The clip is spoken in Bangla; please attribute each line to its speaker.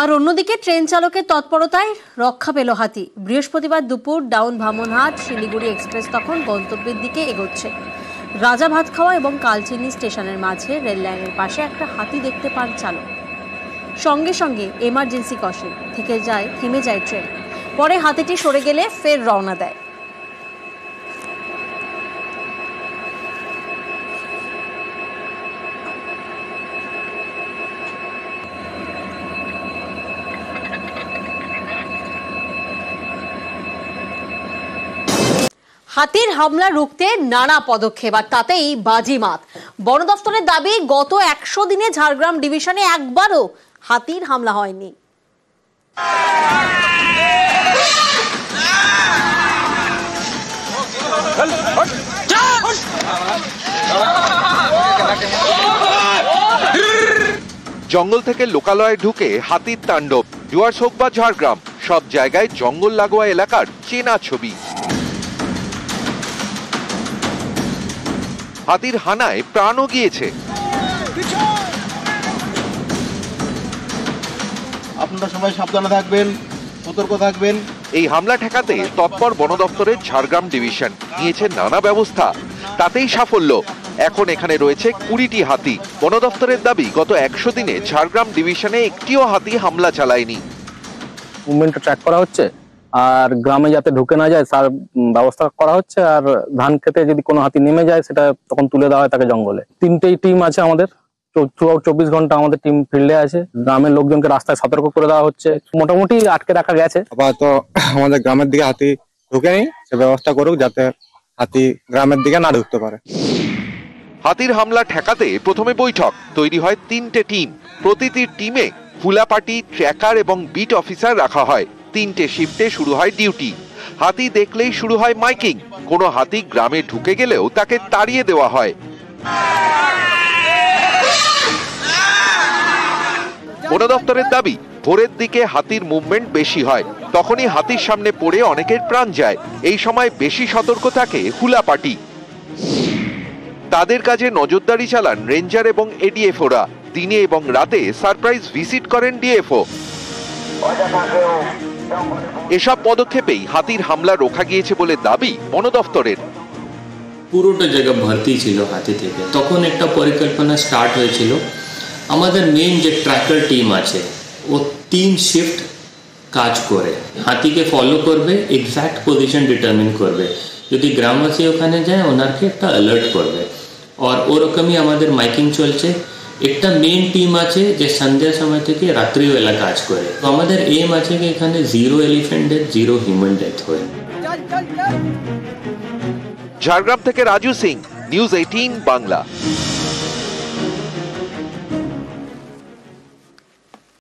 Speaker 1: আর অন্যদিকে ট্রেন চালকের তৎপরতায় রক্ষা পেল হাতি। বৃহস্পতিবার দুপুর ডাউন ভামনহাট শিলিগুড়ি এক্সপ্রেস তখন গন্তব্যের দিকে এগোচ্ছে। রাজা ভাতখাওয়া এবং কালচিনি স্টেশনের মাঝে রেল লাইনের পাশে একটা হাতি দেখতে পান চালক। সঙ্গে সঙ্গে এমার্জেন্সি কষে থেমে যায় ট্রেন। পরে হাতিটি সরে গেলে ফের রওনা দেয়। হাতির হামলা রুখতে নানা পদক্ষেপ, আর তাতেই বাজিমাত। বন দফতরের দাবি, গত 100 দিনে ঝাড়গ্রাম ডিভিশনে একবারও হাতির হামলা হয়নি।
Speaker 2: জঙ্গল থেকে লোকালয়ে ঢুকে হাতির তাণ্ডব। ডুয়ার্স হোক বা ঝাড়গ্রাম, সব জায়গায় জঙ্গল লাগোয়া এলাকার চেনা ছবি। হাতির হানায় প্রাণও গিয়েছে।
Speaker 3: আপনারা সবাই সাবধানে থাকবেন, সতর্ক থাকবেন।
Speaker 2: এই হামলা ঠেকাতে তৎপর বন দপ্তরের ঝাড়গ্রাম ডিভিশন নিয়েছে নানা ব্যবস্থা, তাতেই সাফল্য। এখন এখানে রয়েছে 20টি হাতি। বন দপ্তরের দাবি, গত 100 দিনে ঝাড়গ্রাম ডিভিশনে একটিও হাতি হামলা চালায়নি।
Speaker 4: মুভমেন্ট ট্র্যাক করা হচ্ছে, আর গ্রামে যাতে ঢুকে না যায় তার ব্যবস্থা করা হচ্ছে। আর ধান খেতে যদি কোনো হাতি নেমে যায় সেটা তখন তুলে দেওয়া হয় তাকে জঙ্গলে। 3টেই টিম আছে আমাদের, 24 ঘন্টা আমাদের টিম ফিল্ডে আছে। গ্রামের লোকজনকে রাস্তায় সতর্ক করে দেওয়া হচ্ছে। মোটামুটি আটকে রাখা গেছে।
Speaker 5: আপাতত আমাদের গ্রামের দিকে হাতি ঢুকে নেই, সে ব্যবস্থা করুক যাতে হাতি গ্রামের দিকে না ঢুকতে পারে।
Speaker 2: হাতির হামলা ঠেকাতে প্রথমে বৈঠক, তৈরি হয় 3টে টিম। প্রতিটি টিমে ফুলাপাটি, ট্র্যাকার এবং বিট অফিসার রাখা হয়। 3টে শিফটে শুরু হয় ডিউটি। হাতি দেখলেই শুরু হয় মাইকিং। কোনো হাতি গ্রামে ঢুকে গেলেও তাকে তাড়িয়ে দেওয়া হয়। বন দপ্তরের দাবি, ভোরের দিকে হাতির মুভমেন্ট বেশি হয়, তখনই হাতির সামনে পড়ে অনেকের প্রাণ যায়। এই সময় বেশি সতর্ক থাকে হুলাপাটি। তাদের কাজে নজরদারি চালান রেঞ্জার এবং এডিএফওরা। দিনে এবং রাতে সারপ্রাইজ ভিজিট করেন ডিএফও। এসব পদক্ষেপেই হাতির হামলা রোখা গিয়েছে বলে দাবি বন দপ্তরের।
Speaker 6: পুরোটা জায়গা ভর্তি ছিল হাতি থেকে। তখন একটা পরিকল্পনা স্টার্ট হয়েছিল। আমাদের মেইন যে ট্র্যাকার টিম আছে, ও 3 শিফট কাজ করে হাতিকে ফলো করবে, এক্সাক্ট পজিশন ডিটারমিন করবে। যদি গ্রামবাসী ওখানে যায় ওনাকে একটা অ্যালার্ট করবে। আর ওরকমই আমাদের মাইকিং চলছে। একটা মেইন টিম আছে যে সন্ধ্যার সময় থেকে রাত্রিবেলা কাজ করে। তো আমাদের এম আছে যে এখানে 0 এলিফ্যান্ট ডেথ, 0 হিউম্যান ডেথ হয়।
Speaker 2: ঝাড়গ্রাম থেকে রাজু সিং, নিউজ 18 বাংলা।